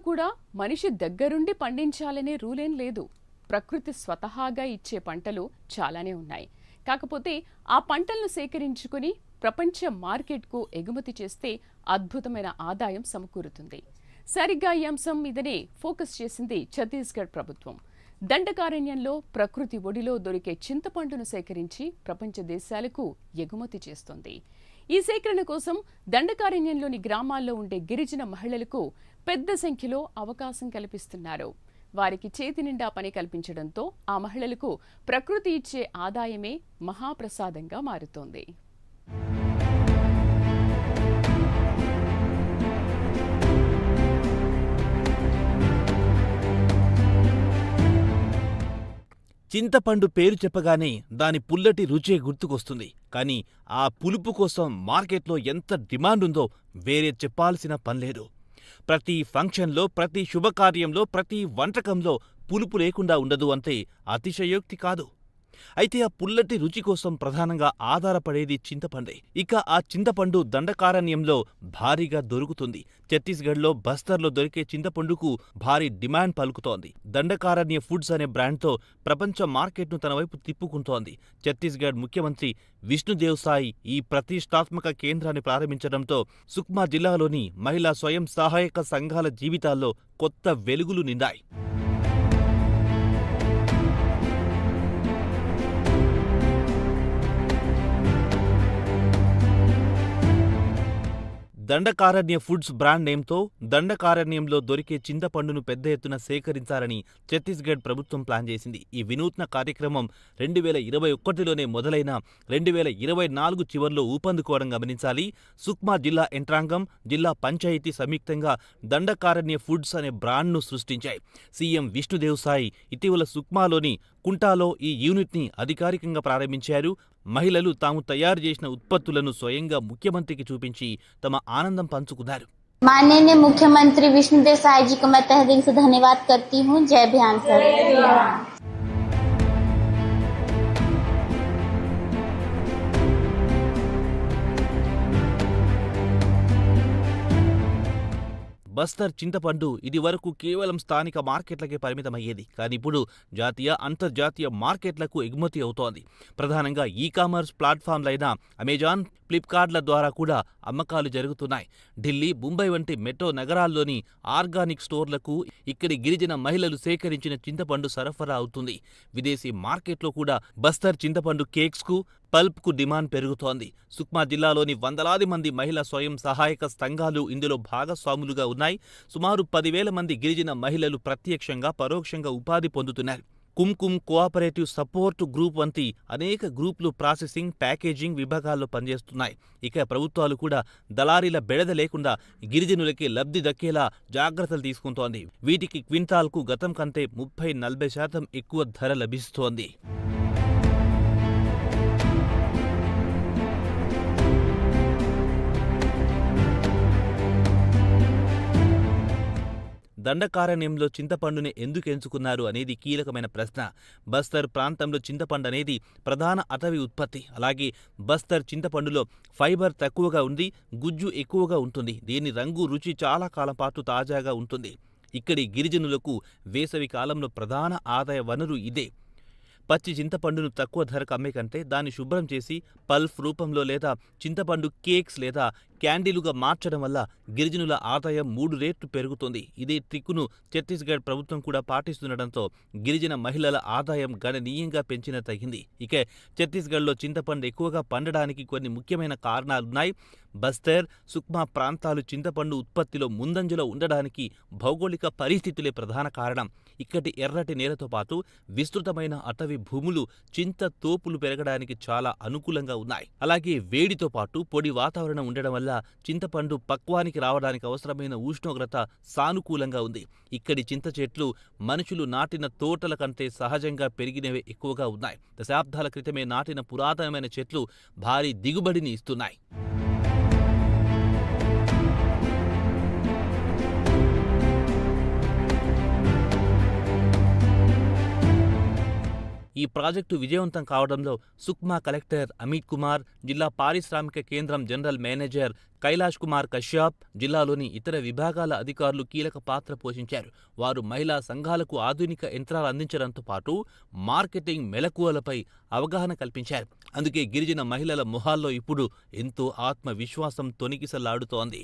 కూడా మనిషి దగ్గరుండి పండించాలనే రూలేం లేదు. ప్రకృతి స్వతహాగా ఇచ్చే పంటలు చాలానే ఉన్నాయి. కాకపోతే ఆ పంటలను సేకరించుకుని ప్రపంచ మార్కెట్కు ఎగుమతి చేస్తే అద్భుతమైన ఆదాయం సమకూరుతుంది. సరిగ్గా ఈ అంశం మీదనే ఫోకస్ చేసింది ఛత్తీస్గఢ్ ప్రభుత్వం. దండకారణ్యంలో ప్రకృతి ఒడిలో దొరికే చింతపండును సేకరించి ప్రపంచ దేశాలకు ఎగుమతి చేస్తోంది. ఈ సేకరణ కోసం దండకారణ్యంలోని గ్రామాల్లో ఉండే గిరిజన మహిళలకు పెద్ద సంఖ్యలో అవకాశం కల్పిస్తున్నారు. వారికి చేతి నిండా పని కల్పించడంతో ఆ మహిళలకు ప్రకృతి ఇచ్చే ఆదాయమే మహాప్రసాదంగా మారుతోంది. చింతపండు పేరు చెప్పగానే దాని పుల్లటి రుచే గుర్తుకొస్తుంది. కానీ ఆ పులుపు కోసం మార్కెట్లో ఎంత డిమాండ్ ఉందో వేరే చెప్పాల్సిన పనిలేదు. ప్రతి ఫంక్షన్లో, ప్రతి శుభకార్యంలో, ప్రతి వంటకంలో పులుపు లేకుండా ఉండదు అంటే అతిశయోక్తి కాదు. అయితే ఆ పుల్లటి రుచి కోసం ప్రధానంగా ఆధారపడేది చింతపండే. ఇక ఆ చింతపండు దండకారణ్యంలో భారీగా దొరుకుతుంది. ఛత్తీస్గఢ్లో బస్తర్లో దొరికే చింతపండుకు భారీ డిమాండ్ పలుకుతోంది. దండకారణ్య ఫుడ్స్ అనే బ్రాండ్తో ప్రపంచ మార్కెట్ను తన వైపు తిప్పుకుంటోంది. ఛత్తీస్గఢ్ ముఖ్యమంత్రి విష్ణుదేవ్ సాయి ఈ ప్రతిష్టాత్మక కేంద్రాన్ని ప్రారంభించడంతో సుక్మా జిల్లాలోని మహిళా స్వయం సహాయక సంఘాల జీవితాల్లో కొత్త వెలుగులు నిండాయి. దండకారణ్య ఫుడ్స్ బ్రాండ్ నేమ్తో దండకారణ్యంలో దొరికే చింతపండును పెద్ద ఎత్తున సేకరించాలని ఛత్తీస్గఢ్ ప్రభుత్వం ప్లాన్ చేసింది. ఈ వినూత్న కార్యక్రమం 2021లోనే మొదలైన 2024 చివర్లో ఊపందుకోవడం గమనించాలి. సుక్మా జిల్లా యంత్రాంగం, జిల్లా పంచాయతీ సంయుక్తంగా దండకారణ్య ఫుడ్స్ అనే బ్రాండ్ను సృష్టించాయి. సీఎం విష్ణుదేవ్ సాయి ఇటీవల సుక్మాలోని కుంటాలో ఈ యూనిట్ని అధికారికంగా ప్రారంభించారు. మహిళలు తాము తయారు చేసిన ఉత్పత్తులను స్వయంగా ముఖ్యమంత్రికి చూపించి తమ ఆనందం పంచుకున్నారు. माननीय मुख्यमंत्री विष्णुदेव साई जी को मैं तहे दिल से धन्यवाद करती हूँ। जय बिहान सर। బస్తర్ చింతపండు ఇది వరకు కేవలం స్థానిక మార్కెట్లకే పరిమితమయ్యేది. కానీ ఇప్పుడు జాతీయ, అంతర్జాతీయ మార్కెట్లకు ఎగుమతి అవుతోంది. ప్రధానంగా ఈ-కామర్స్ ప్లాట్ఫామ్లైన అమెజాన్, ఫ్లిప్కార్ట్ల ద్వారా కూడా అమ్మకాలు జరుగుతున్నాయి. ఢిల్లీ, ముంబై వంటి మెట్రో నగరాల్లోని ఆర్గానిక్ స్టోర్లకు ఇక్కడి గిరిజన మహిళలు సేకరించిన చింతపండు సరఫరా అవుతుంది. విదేశీ మార్కెట్లో కూడా బస్తర్ చింతపండు కేక్స్కు, పల్ప్కు డిమాండ్ పెరుగుతోంది. సుక్మా జిల్లాలోని వందలాది మంది మహిళా స్వయం సహాయక సంఘాలు ఇందులో భాగస్వాములుగా ఉన్నాయి. సుమారు 10,000 మంది గిరిజన మహిళలు ప్రత్యక్షంగా, పరోక్షంగా ఉపాధి పొందుతున్నారు. కుంకుమ్ కోఆపరేటివ్ సపోర్ట్ గ్రూప్ వంటి అనేక గ్రూపులు ప్రాసెసింగ్, ప్యాకేజింగ్ విభాగాల్లో పనిచేస్తున్నాయి. ఇక ప్రభుత్వాలు కూడా దళారీల బెడద లేకుండా గిరిజనులకి లబ్ధి దక్కేలా జాగ్రత్తలు తీసుకుంటోంది. వీటికి క్వింటాల్కు గతం కంటే 30-40% ఎక్కువ ధర లభిస్తోంది. దండకారణ్యంలో చింతపండుని ఎందుకు ఎంచుకున్నారు అనేది కీలకమైన ప్రశ్న. బస్తర్ ప్రాంతంలో చింతపండు అనేది ప్రధాన అటవీ ఉత్పత్తి. అలాగే బస్తర్ చింతపండులో ఫైబర్ తక్కువగా ఉంది, గుజ్జు ఎక్కువగా ఉంటుంది. దీని రంగు, రుచి చాలా కాలం పాటు తాజాగా ఉంటుంది. ఇక్కడి గిరిజనులకు వేసవి కాలంలో ప్రధాన ఆదాయ వనరు ఇదే. పచ్చి చింతపండును తక్కువ ధరకు అమ్మే కంటే దాన్ని శుభ్రం చేసి పల్ప్ రూపంలో లేదా చింతపండు కేక్స్ లేదా క్యాండీలుగా మార్చడం వల్ల గిరిజనుల ఆదాయం 3 రెట్లు పెరుగుతుంది. ఇదే ట్రిక్కును ఛత్తీస్గఢ్ ప్రభుత్వం కూడా పాటిస్తుండటంతో గిరిజన మహిళల ఆదాయం గణనీయంగా పెంచినట్టయింది. ఇక ఛత్తీస్గఢ్లో చింతపండు ఎక్కువగా పండడానికి కొన్ని ముఖ్యమైన కారణాలున్నాయి. బస్తర్, సుక్మా ప్రాంతాలు చింతపండు ఉత్పత్తిలో ముందంజలో ఉండడానికి భౌగోళిక పరిస్థితులే ప్రధాన కారణం. ఇక్కడి ఎర్రటి నేలతో పాటు విస్తృతమైన అటవీ భూములు చింత తోపులు పెరగడానికి చాలా అనుకూలంగా ఉన్నాయి. అలాగే వేడితో పాటు పొడి వాతావరణం ఉండడం వల్ల చింతపండు పక్వానికి రావడానికి అవసరమైన ఉష్ణోగ్రత సానుకూలంగా ఉంది. ఇక్కడి చింత చెట్లు మనుషులు నాటిన తోటల కంటే సహజంగా పెరిగినవే ఎక్కువగా ఉన్నాయి. దశాబ్దాల క్రితమే నాటిన పురాతనమైన చెట్లు భారీ దిగుబడిని ఇస్తున్నాయి. ఈ ప్రాజెక్టు విజయవంతం కావడంలో సుక్మా కలెక్టర్ అమిత్ కుమార్, జిల్లా పారిశ్రామిక కేంద్రం జనరల్ మేనేజర్ కైలాష్ కుమార్ కశ్యప్, జిల్లాలోని ఇతర విభాగాల అధికారులు కీలక పాత్ర పోషించారు. వారు మహిళా సంఘాలకు ఆధునిక యంత్రాలు అందించడంతో పాటు మార్కెటింగ్ మెలకువలపై అవగాహన కల్పించారు. అందుకే గిరిజన మహిళల మొహాల్లో ఇప్పుడు ఎంతో ఆత్మవిశ్వాసం తొణికిసలాడుతోంది.